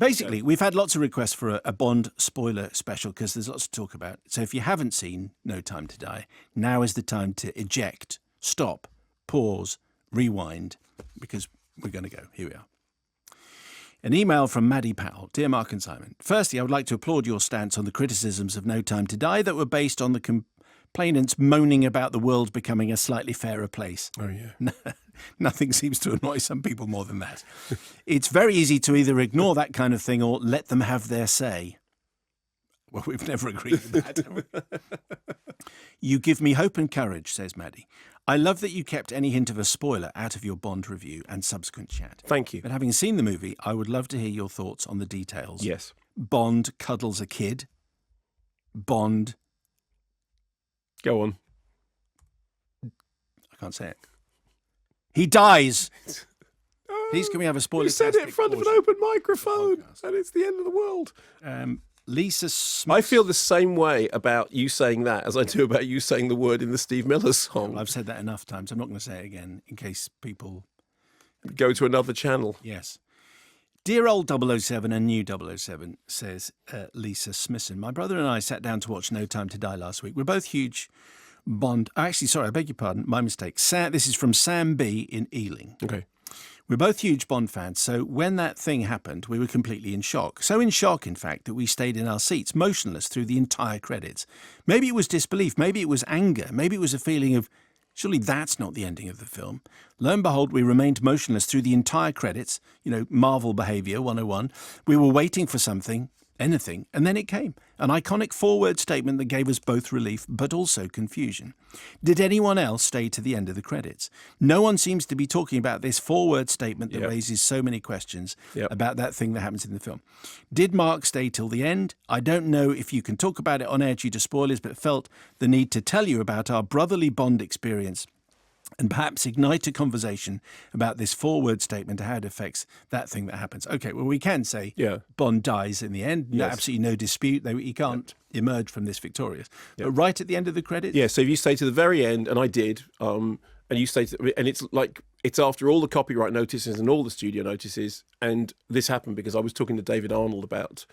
Basically, we've had lots of requests for a Bond spoiler special because there's lots to talk about. So if you haven't seen No Time to Die, now is the time to eject, stop, pause, rewind, because we're going to go. Here we are. An email from Maddie Powell. Dear Mark and Simon, firstly, I would like to applaud your stance on the criticisms of No Time to Die that were based on the complainants moaning about the world becoming a slightly fairer place. Oh, yeah. Nothing seems to annoy some people more than that. It's very easy to either ignore that kind of thing or let them have their say. Well, we've never agreed with that, have we? You give me hope and courage, says Maddie. I love that you kept any hint of a spoiler out of your Bond review and subsequent chat. Thank you. But having seen the movie, I would love to hear your thoughts on the details. Yes. Bond cuddles a kid. Bond... Go on. I can't say it. He dies. Please, can we have a spoiler? You said it in front of an open microphone, and it's the end of the world. Lisa Smith. I feel the same way about you saying that as I do about you saying the word in the Steve Miller song. I've said that enough times. I'm not going to say it again in case people... Go to another channel. Yes. Dear old 007 and new 007, says Lisa Smithson. My brother and I sat down to watch No Time to Die last week. We're both huge Bond... Actually, sorry, I beg your pardon. My mistake. This is from Sam B. in Ealing. Okay. We're both huge Bond fans, so when that thing happened, we were completely in shock. So in shock, in fact, that we stayed in our seats, motionless through the entire credits. Maybe it was disbelief, maybe it was anger, maybe it was a feeling of, surely that's not the ending of the film. Lo and behold, we remained motionless through the entire credits, Marvel behaviour 101. We were waiting for something, anything, and then it came. An iconic four-word statement that gave us both relief, but also confusion. Did anyone else stay to the end of the credits? No one seems to be talking about this four-word statement that raises so many questions about that thing that happens in the film. Did Mark stay till the end? I don't know if you can talk about it on air due to spoilers, but felt the need to tell you about our brotherly Bond experience and perhaps ignite a conversation about this four-word statement and how it affects that thing that happens. Okay, well, we can say Bond dies in the end. Yes. Absolutely no dispute. He can't emerge from this victorious. But right at the end of the credits? Yeah, so if you stay to the very end, and I did, and you stay to, and it's after all the copyright notices and all the studio notices, and this happened because I was talking to David Arnold about...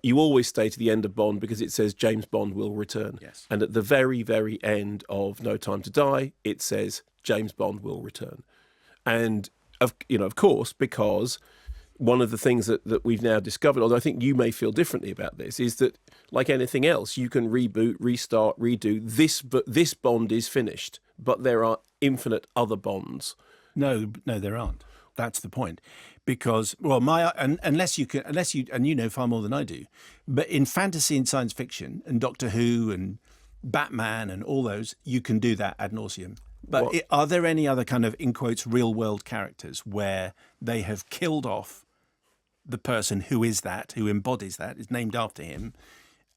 you always stay to the end of Bond because it says James Bond will return. Yes. And at the very, very end of No Time to Die, it says James Bond will return. And, of course, because one of the things that we've now discovered, although I think you may feel differently about this, is that, like anything else, you can reboot, restart, redo. This Bond is finished, but there are infinite other Bonds. No, there aren't. That's the point. Because, well, unless you and you know far more than I do, but in fantasy and science fiction and Doctor Who and Batman and all those, you can do that ad nauseum. But are there any other kind of, in quotes, real world characters where they have killed off the person who embodies that, is named after him,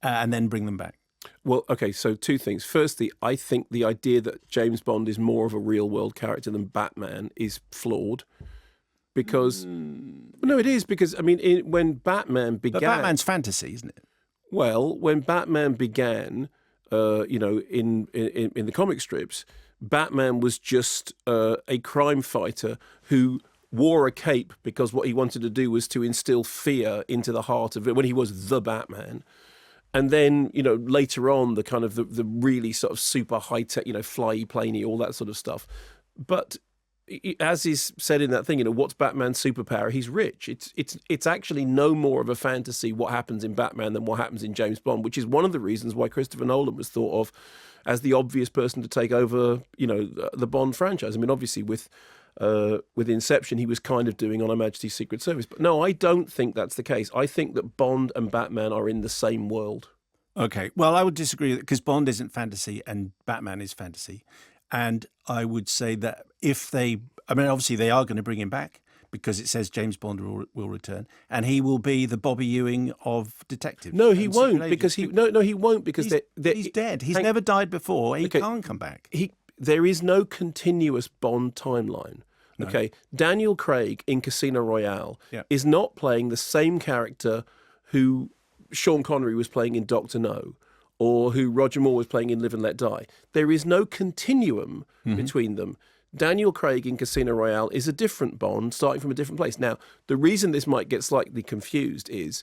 and then bring them back? Well, okay, so two things. Firstly, I think the idea that James Bond is more of a real world character than Batman is flawed. Because, no, it is because, when Batman began... But Batman's fantasy, isn't it? Well, when Batman began, in the comic strips, Batman was just a crime fighter who wore a cape because what he wanted to do was to instill fear into the heart of it when he was the Batman. And then, later on, the kind of the really sort of super high-tech, fly-y, plane-y, all that sort of stuff. But... as is said in that thing, what's Batman's superpower? He's rich. It's actually no more of a fantasy what happens in Batman than what happens in James Bond, which is one of the reasons why Christopher Nolan was thought of as the obvious person to take over, the Bond franchise. Obviously with Inception, he was kind of doing On Her Majesty's Secret Service. But no, I don't think that's the case. I think that Bond and Batman are in the same world. Okay, well, I would disagree because Bond isn't fantasy and Batman is fantasy. And I would say that obviously they are going to bring him back because it says James Bond will return, and he will be the Bobby Ewing of detectives. No, he won't because he won't because he's dead. He's never died before. He can't come back. There is no continuous Bond timeline. No. Okay, Daniel Craig in Casino Royale is not playing the same character who Sean Connery was playing in Dr. No, or who Roger Moore was playing in Live and Let Die. There is no continuum between them. Daniel Craig in Casino Royale is a different Bond, starting from a different place. Now, the reason this might get slightly confused is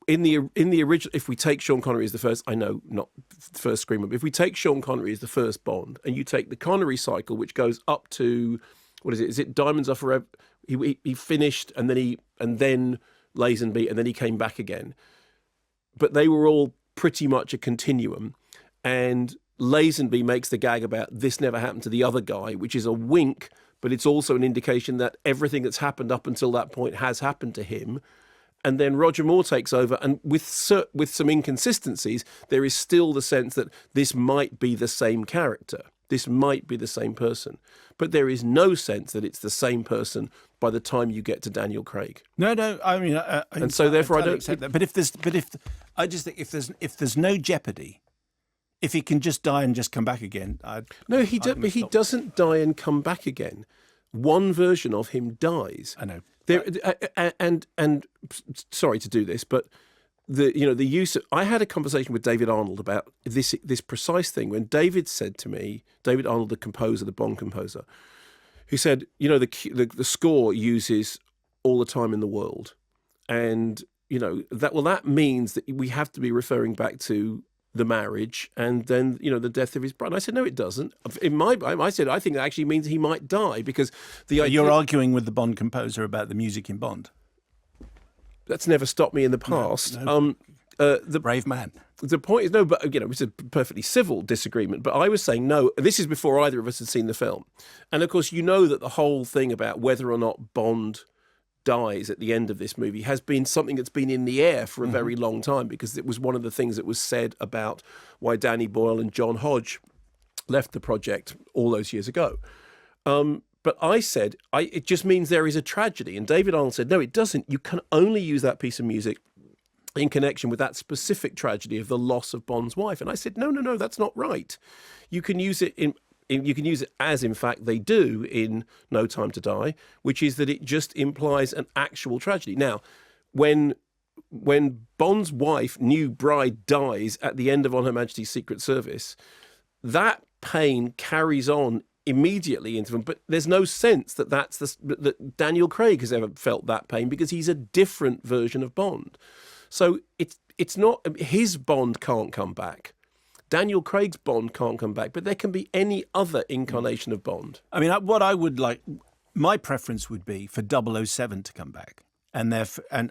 in the original. If we take Sean Connery as the first, I know not the first Screamer, but if we take Sean Connery as the first Bond, and you take the Connery cycle, which goes up to what is it? Is it Diamonds Are Forever? He finished, and then Lazenby, and then he came back again. But they were all pretty much a continuum, and Lazenby makes the gag about this never happened to the other guy, which is a wink, but it's also an indication that everything that's happened up until that point has happened to him. And then Roger Moore takes over, and with some inconsistencies, there is still the sense that this might be the same character. This might be the same person. But there is no sense that it's the same person by the time you get to Daniel Craig. No. I mean, and so therefore I don't accept that. But I just think if there's no jeopardy, if he can just die and just come back again, no, he doesn't die and come back again. One version of him dies. I know. And sorry to do this, but the use of, I had a conversation with David Arnold about this precise thing when David said to me, David Arnold, the composer, the Bond composer, who said, the score uses all the time in the world, and that means that we have to be referring back to the marriage and then the death of his bride. I said no, it doesn't. I said I think that actually means he might die because you're arguing with the Bond composer about the music in Bond. That's never stopped me in the past. No. The brave man. The point is but it's a perfectly civil disagreement. But I was saying no. This is before either of us had seen the film, and of course that the whole thing about whether or not Bond dies at the end of this movie has been something that's been in the air for a very long time, because it was one of the things that was said about why Danny Boyle and John Hodge left the project all those years ago. But I said, it just means there is a tragedy. And David Arnold said, no, it doesn't. You can only use that piece of music in connection with that specific tragedy of the loss of Bond's wife. And I said, no, that's not right. You can use it you can use it as, in fact, they do in No Time to Die, which is that it just implies an actual tragedy. Now, when Bond's wife, new bride, dies at the end of On Her Majesty's Secret Service, that pain carries on immediately into them. But there's no sense that that Daniel Craig has ever felt that pain, because he's a different version of Bond. So it's not his Bond can't come back. Daniel Craig's Bond can't come back, but there can be any other incarnation of Bond. I mean, what I would like, my preference would be for 007 to come back. And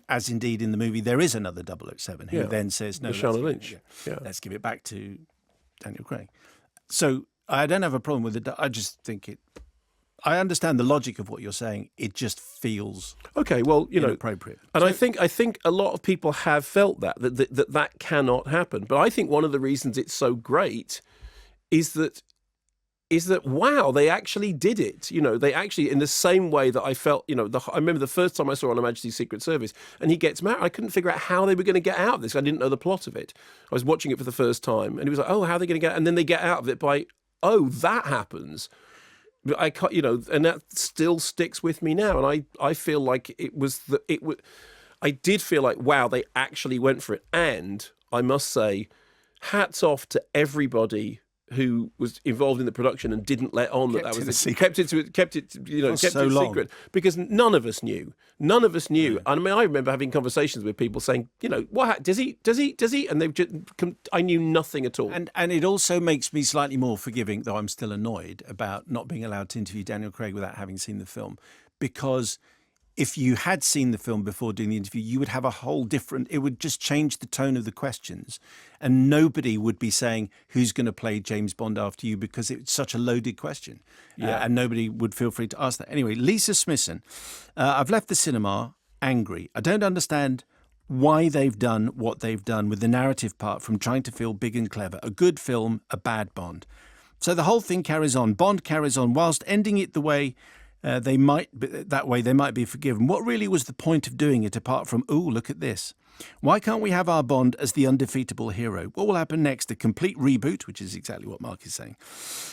as indeed in the movie, there is another 007 who then says, no, Lynch. Let's give it back to Daniel Craig. So I don't have a problem with it. I just think I understand the logic of what you're saying. It just feels inappropriate. And I think a lot of people have felt that cannot happen. But I think one of the reasons it's so great is that wow, they actually did it. They actually, in the same way that I felt. I remember the first time I saw On Her Majesty's Secret Service, and he gets married. I couldn't figure out how they were going to get out of this. I didn't know the plot of it. I was watching it for the first time, and he was like, "Oh, how are they going to get?" And then they get out of it by, "Oh, that happens." I can't, and that still sticks with me now. And I feel like I did feel like, wow, they actually went for it. And I must say, hats off to everybody who was involved in the production and didn't let on that was the secret. Kept it secret, because none of us knew. None of us knew. I mean, I remember having conversations with people saying, what does he? And they've just, I knew nothing at all. And it also makes me slightly more forgiving, though I'm still annoyed about not being allowed to interview Daniel Craig without having seen the film, because if you had seen the film before doing the interview, you would have a whole different, it would just change the tone of the questions, and nobody would be saying, who's going to play James Bond after you, because it's such a loaded question. And nobody would feel free to ask that. Anyway, Lisa Smithson, I've left the cinema angry. I don't understand why they've done what they've done with the narrative part, from trying to feel big and clever. A good film, a bad Bond. So the whole thing carries on. Bond carries on, whilst ending it the way they might be forgiven. What really was the point of doing it, apart from, look at this? Why can't we have our Bond as the undefeatable hero? What will happen next? A complete reboot, which is exactly what Mark is saying.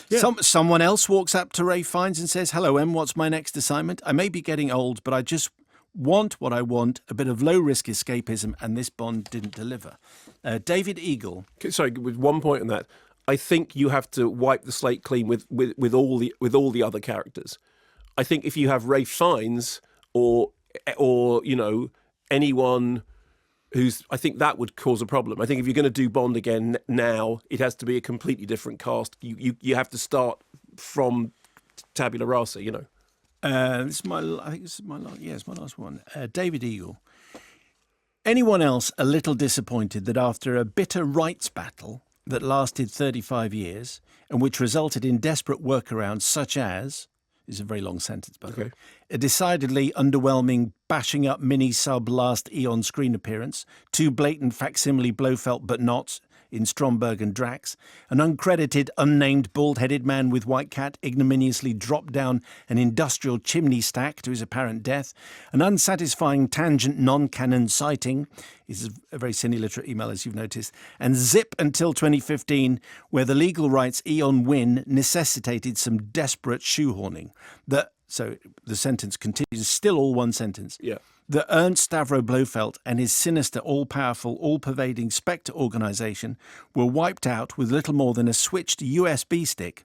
Yeah. Someone else walks up to Ray Fiennes and says, hello, Em, what's my next assignment? I may be getting old, but I just want what I want, a bit of low-risk escapism, and this Bond didn't deliver. David Eagle. Sorry, with one point on that. I think you have to wipe the slate clean with all the other characters. I think if you have Ralph Fiennes or anyone who's, I think that would cause a problem. I think if you're going to do Bond again now, it has to be a completely different cast. You have to start from tabula rasa. This is I think this is it's my last one. David Eagle. Anyone else a little disappointed that after a bitter rights battle that lasted 35 years and which resulted in desperate workarounds such as, this is a very long sentence, by the way, a decidedly underwhelming bashing up mini-sub last Eon screen appearance, two blatant facsimile Blofeld but not in Stromberg and Drax, an uncredited, unnamed, bald-headed man with white cat ignominiously dropped down an industrial chimney stack to his apparent death, an unsatisfying tangent non-canon sighting, this is a very cine-literate email as you've noticed, and zip until 2015, where the legal rights Eon win necessitated some desperate shoehorning. So the sentence continues, still all one sentence. Yeah. The Ernst Stavro Blofeld and his sinister, all-powerful, all-pervading Spectre organisation were wiped out with little more than a switched USB stick,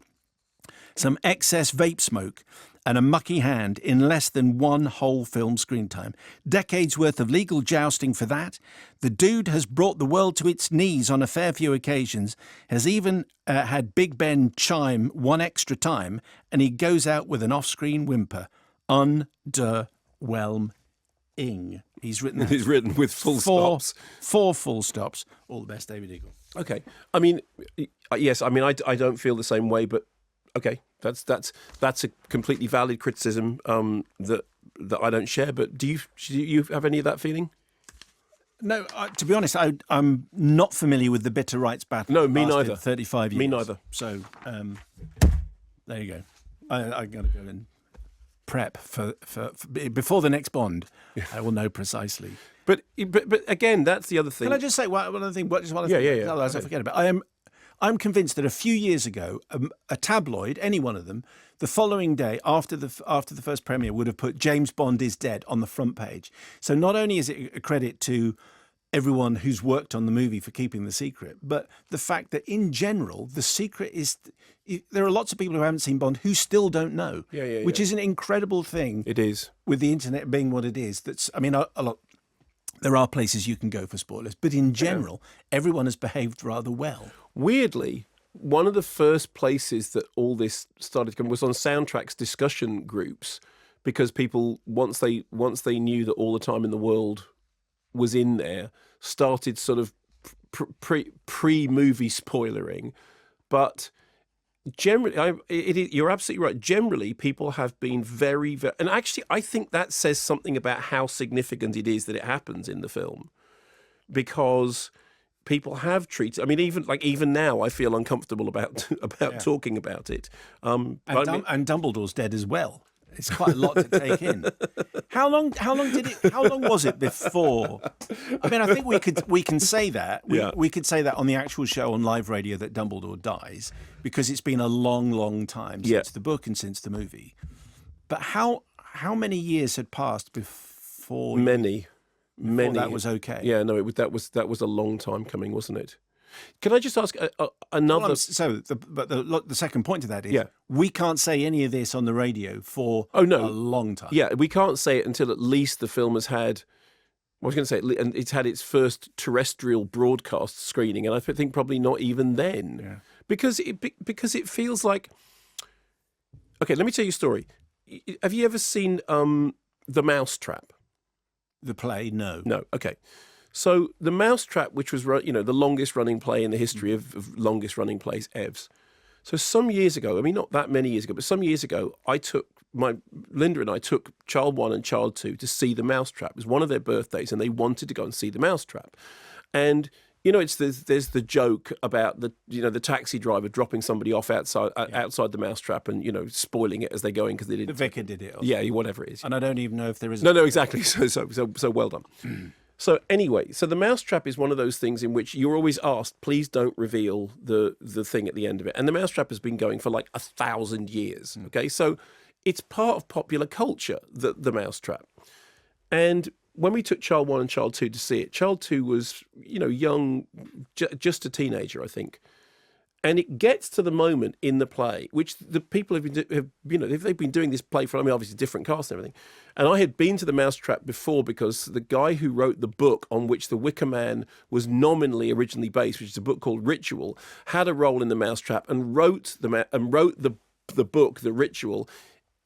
some excess vape smoke, and a mucky hand in less than one whole film screen time. Decades worth of legal jousting for that. The dude has brought the world to its knees on a fair few occasions, has even had Big Ben chime one extra time, and he goes out with an off-screen whimper. Underwhelming. He's written with full stops. 4 full stops. All the best, David Eagle. Okay. I mean, yes. I mean, I don't feel the same way, but okay, that's a completely valid criticism that I don't share. But do you have any of that feeling? No, to be honest, I'm not familiar with the bitter rights battle. No, me neither. 35 years. Me neither. So there you go. I got to go and prep for before the next Bond. I will know precisely. But again, that's the other thing. Can I just say one other thing? Yeah. Otherwise, I forget about it. I'm convinced that a few years ago, a tabloid, any one of them, the following day after the first premiere would have put James Bond is dead on the front page. So not only is it a credit to everyone who's worked on the movie for keeping the secret, but the fact that in general, the secret is there are lots of people who haven't seen Bond who still don't know, which is an incredible thing. It is. With the internet being what it is. A lot. There are places you can go for spoilers, but in general, everyone has behaved rather well. Weirdly, one of the first places that all this started to come was on Soundtrack's discussion groups, because people, once they knew that All the Time in the World was in there, started sort of pre-movie spoilering. But generally, you're absolutely right. Generally, people have been very, very... And actually, I think that says something about how significant it is that it happens in the film. Because people have treated... I mean, even now, I feel uncomfortable about talking about it. And Dumbledore's dead as well. It's quite a lot to take in. How long was it before? I mean, I think we can say that. We could say that on the actual show on live radio that Dumbledore dies, because it's been a long, long time since the book and since the movie. But how many years had passed before? Many. That was okay. Yeah, no, that was a long time coming, wasn't it? Can I just ask another? Well, the second point to that is we can't say any of this on the radio for a long time. Yeah, we can't say it until at least the film has had. I was going to say, and it's had its first terrestrial broadcast screening, and I think probably not even then, because it feels like. Okay, let me tell you a story. Have you ever seen The Mousetrap? The play? No. No. Okay. So The Mousetrap, which was the longest running play in the history of longest running plays, EVs. So some years ago, I mean not that many years ago, but some years ago, Linda and I took Child 1 and Child 2 to see The Mousetrap. It was one of their birthdays, and they wanted to go and see The Mousetrap. And there's the joke about the taxi driver dropping somebody off outside the Mousetrap and spoiling it as they're going because they didn't. The vicar did it. Whatever it is. And I don't even know if there is. No, exactly. So well done. So anyway, the Mousetrap is one of those things in which you're always asked, please don't reveal the thing at the end of it. And The Mousetrap has been going for like 1,000 years. Okay, so it's part of popular culture, the Mousetrap. And when we took Child 1 and Child 2 to see it, Child 2 was, young, just a teenager, I think. And it gets to the moment in the play, which the people they've been doing this play for, obviously different cast and everything. And I had been to the Mousetrap before because the guy who wrote the book on which the Wicker Man was nominally originally based, which is a book called Ritual, had a role in the Mousetrap and wrote the book, The Ritual,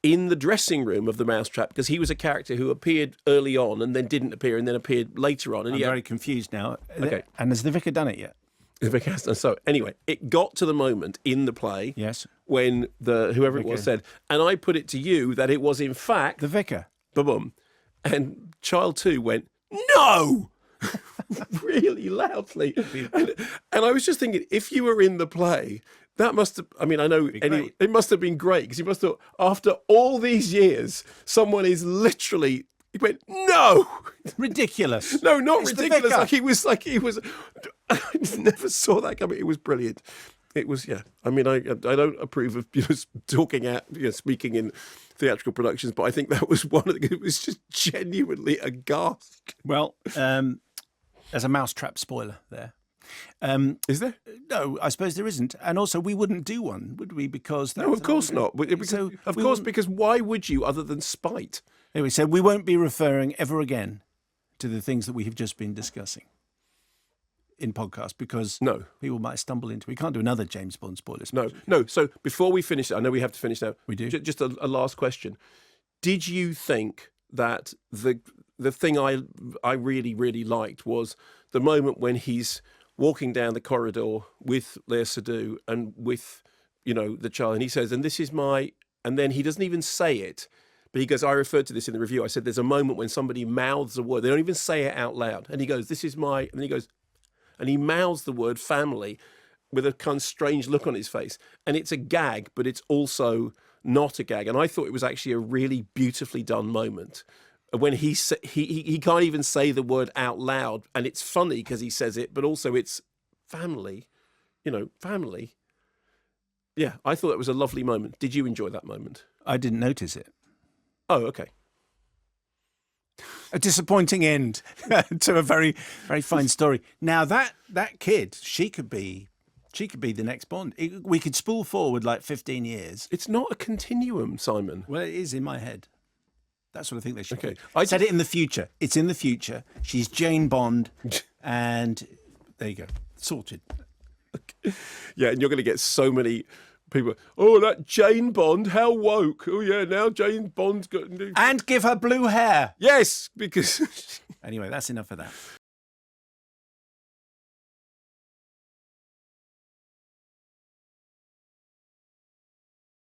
in the dressing room of the Mousetrap, because he was a character who appeared early on and then didn't appear and then appeared later on. And I'm very confused now. Okay. And has the vicar done it yet? So anyway, it got to the moment in the play, Yes, when whoever it was said, and I put it to you that it was in fact the vicar. Boom, and Child 2 went, no, really loudly, and I was just thinking, if you were in the play, that must have, I know it must have been great, because you must have, after all these years, someone is literally. He went, no, ridiculous. No, not It's ridiculous. Like he was. I never saw that coming. It was brilliant. It was, yeah. I don't approve of talking out, speaking in theatrical productions, but I think that was one of the. It was just genuinely aghast. Well, there's a Mousetrap spoiler there. Is there? No, I suppose there isn't. And also, we wouldn't do one, would we? Because no, of course not. Because why would you, other than spite? Anyway, so we won't be referring ever again to the things that we have just been discussing in podcast, because people might stumble into. We can't do another James Bond spoiler. No. So before we finish, I know we have to finish now. We do. Just a last question. Did you think that the thing I really, really liked was the moment when he's walking down the corridor with Lea Seydoux and with, the child, and he says, and this is my, and then he doesn't even say it, but he goes, I referred to this in the review. I said, there's a moment when somebody mouths a word. They don't even say it out loud. And he goes, this is my, and then he goes, and he mouths the word family with a kind of strange look on his face. And it's a gag, but it's also not a gag. And I thought it was actually a really beautifully done moment when he can't even say the word out loud. And it's funny because he says it, but also it's family, family. Yeah, I thought it was a lovely moment. Did you enjoy that moment? I didn't notice it. Oh, okay. A disappointing end to a very, very fine story. Now that kid, she could be the next Bond. We could spool forward like 15 years. It's not a continuum, Simon. Well, it is in my head. That's what I think they should. Okay, do. I said it in the future. It's in the future. She's Jane Bond, and there you go, sorted. Yeah, and you're going to get so many people. Oh, that Jane Bond, how woke. Oh, yeah, now Jane Bond's got... And give her blue hair. Yes, because... Anyway, that's enough of that.